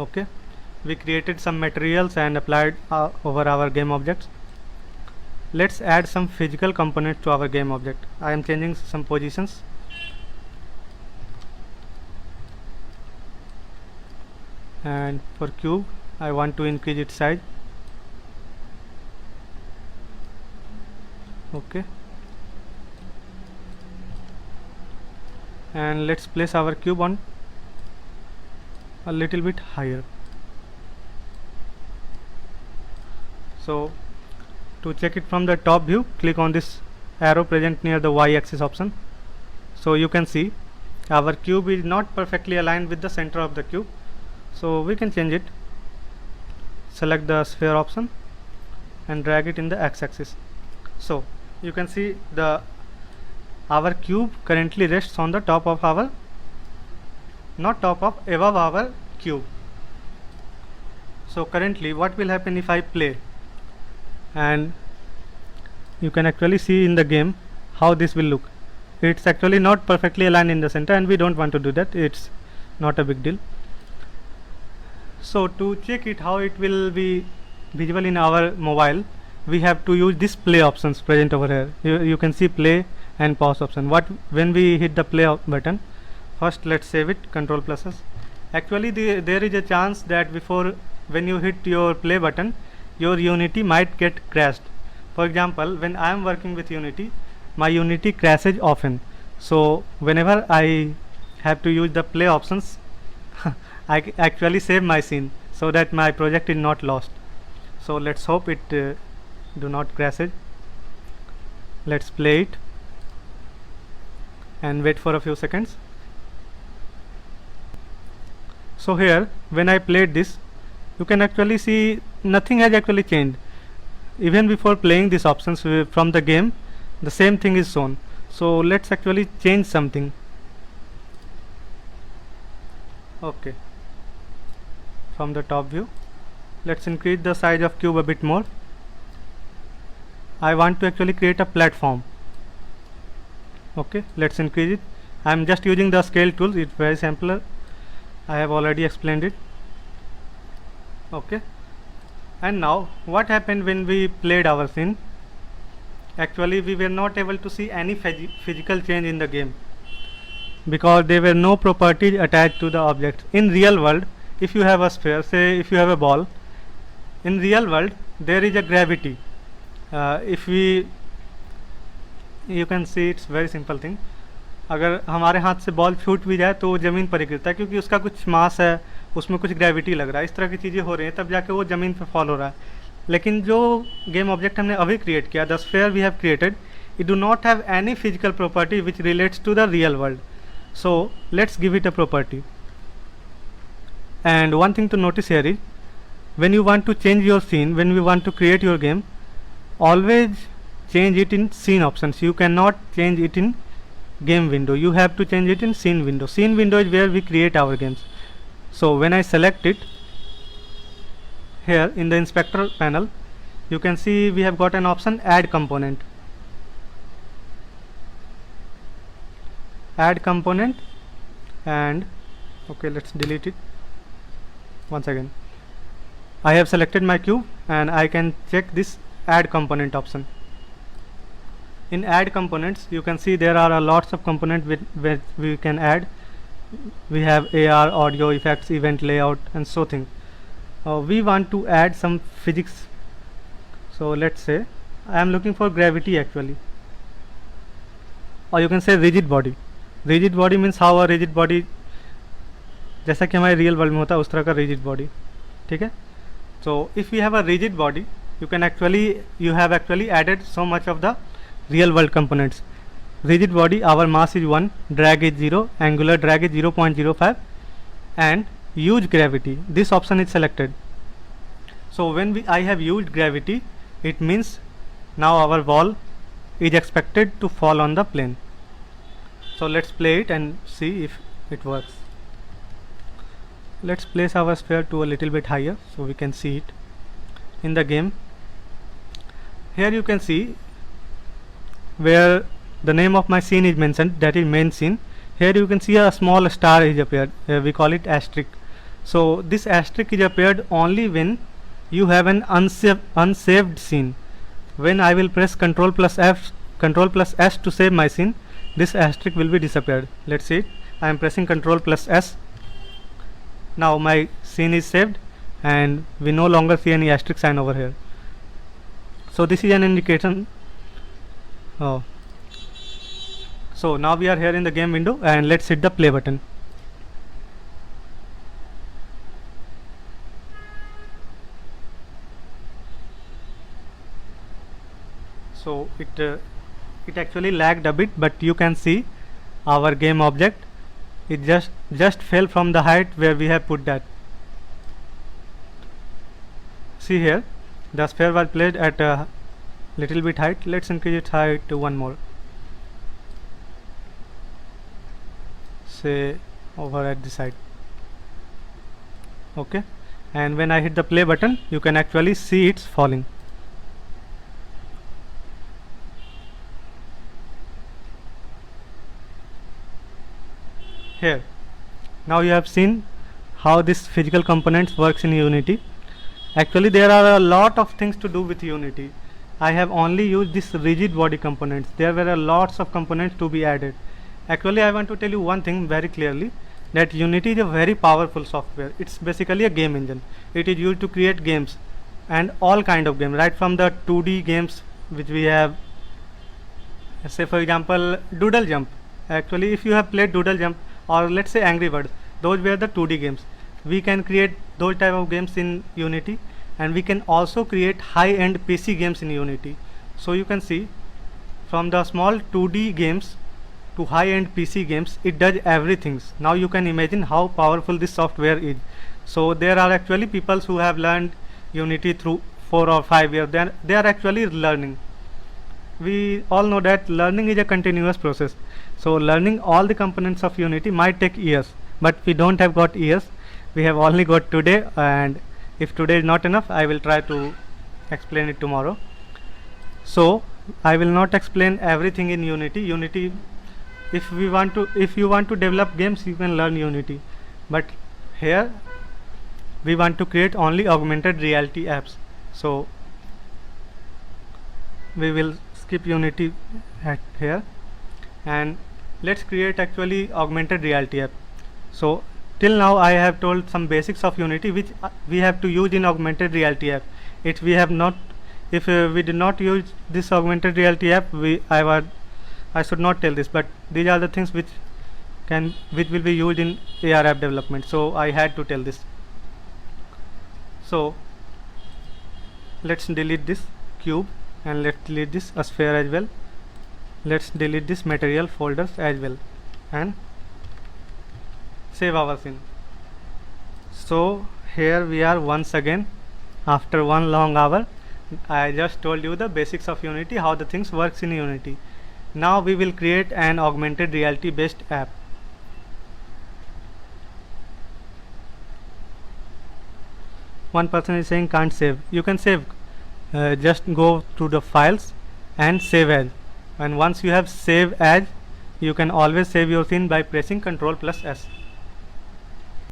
Okay, we created some materials and applied over our game objects. Let's add some physical components to our game object. I am changing some positions. And for cube I want to increase its size. Okay, and let's place our cube on a little bit higher. So to check it from the top view, click on this arrow present near the y-axis option. So you can see our cube is not perfectly aligned with the center of the cube, so we can change it. Select the sphere option and drag it in the x-axis. So you can see our cube currently rests on the top of our, not top of, above our cube. So currently what will happen if I play, and you can actually see in the game how this will look. It's actually not perfectly aligned in the center, and we don't want to do that. It's not a big deal. So to check it how it will be visible in our mobile, we have to use this play options present over here. You can see play and pause option. When we hit the play button, first let's save it, Control +S. Actually there is a chance that when you hit your play button, your Unity might get crashed. For example, when I am working with Unity, my Unity crashes often. So whenever I have to use the play options, I actually save my scene so that my project is not lost. So let's hope it do not crash it. Let's play it and wait for a few seconds. So here when I played this, you can actually see nothing has actually changed. Even before playing these options from the game, the same thing is shown. So let's actually change something. Okay, from the top view, let's increase the size of cube a bit more. I want to actually create a platform. Okay, let's increase it. I am just using the scale tool. It's very simpler. I have already explained it. Okay, and now what happened when we played our scene? Actually we were not able to see any physical change in the game because there were no properties attached to the object. In real world, if you have a sphere, say if you have a ball, in real world there is a gravity. You can see it's very simple thing. अगर हमारे हाथ से ball छूट भी जाए तो वो ज़मीन पर ही गिरता है, क्योंकि उसका कुछ मास है, उसमें कुछ ग्रेविटी लग रहा है, इस तरह की चीज़ें हो रही हैं, तब जाके वो ज़मीन पे फॉल हो रहा है. लेकिन जो गेम ऑब्जेक्ट हमने अभी क्रिएट किया, the sphere we have created, it do not have any physical property which relates to the real world. So let's give it a property. And one thing to notice here is, when you want to change your scene, when we want to create your game, always change it in scene options. You cannot change it in game window. You have to change it in scene window. Scene window is where we create our games. So when I select it, here in the inspector panel, you can see we have got an option, add component. Add component, and okay, let's delete it once again. I have selected my cube and I can check this add component option. In add components, you can see there are lots of components which we can add. We have AR, audio effects, event layout, and so thing. We want to add some physics. So let's say I am looking for gravity actually, or you can say rigid body. Rigid body means how a rigid body, जैसा कि हमारे real world में होता है उस तरह का rigid body. ठीक है. So if you have a rigid body, you have actually added so much of the real world components. Rigid body, our mass is 1, drag is 0, angular drag is 0.05, and use gravity. This option is selected. So when I have used gravity, it means now our ball is expected to fall on the plane. So let's play it and see if it works. Let's place our sphere to a little bit higher so we can see it in the game. Here you can see where the name of my scene is mentioned, that is main scene. Here you can see a small star is appeared. We call it asterisk. So this asterisk is appeared only when you have an unsaved scene. When I will press Control plus S to save my scene, this asterisk will be disappeared. Let's see it. I am pressing Control plus S. Now my scene is saved and we no longer see any asterisk sign over here. So this is an indication. Oh. So now we are here in the game window and let's hit the play button. So it actually lagged a bit, but you can see our game object. It just fell from the height where we have put that. See here, the sphere was placed at a little bit height. Let's increase its height to one more. Say over at the side. Okay, and when I hit the play button, you can actually see it's falling. Here, now you have seen how this physical components works in Unity. Actually there are a lot of things to do with Unity. I have only used this rigid body components. There were a lots of components to be added. Actually I want to tell you one thing very clearly, that Unity is a very powerful software. It's basically a game engine. It is used to create games and all kind of games, right from the 2D games which we have, say for example Doodle Jump. Actually if you have played Doodle Jump, or let's say Angry Birds, those were the 2D games. We can create those type of games in Unity, and we can also create high-end PC games in Unity. So you can see from the small 2D games to high-end PC games, it does everything. Now you can imagine how powerful this software is. So there are actually people who have learned Unity through 4 or 5 years. They are actually learning. We all know that learning is a continuous process. So learning all the components of Unity might take years, but we don't have got years. We have only got today, and if today is not enough, I will try to explain it tomorrow. So I will not explain everything in Unity. If you want to develop games, you can learn Unity, but here we want to create only augmented reality apps. So we will skip Unity at here, and let's create actually augmented reality app. So till now I have told some basics of Unity which we have to use in augmented reality app. If we did not use this augmented reality app, I should not tell this, but these are the things which will be used in AR app development, so I had to tell this. So let's delete this cube and let's delete this sphere as well. Let's delete this material folders as well and save our scene. So here we are once again after one long hour. I just told you the basics of Unity, how the things works in Unity. Now we will create an augmented reality based app. One person is saying can't save. You can save. Just go to the files and save as, and once you have save as, you can always save your scene by pressing Ctrl plus S.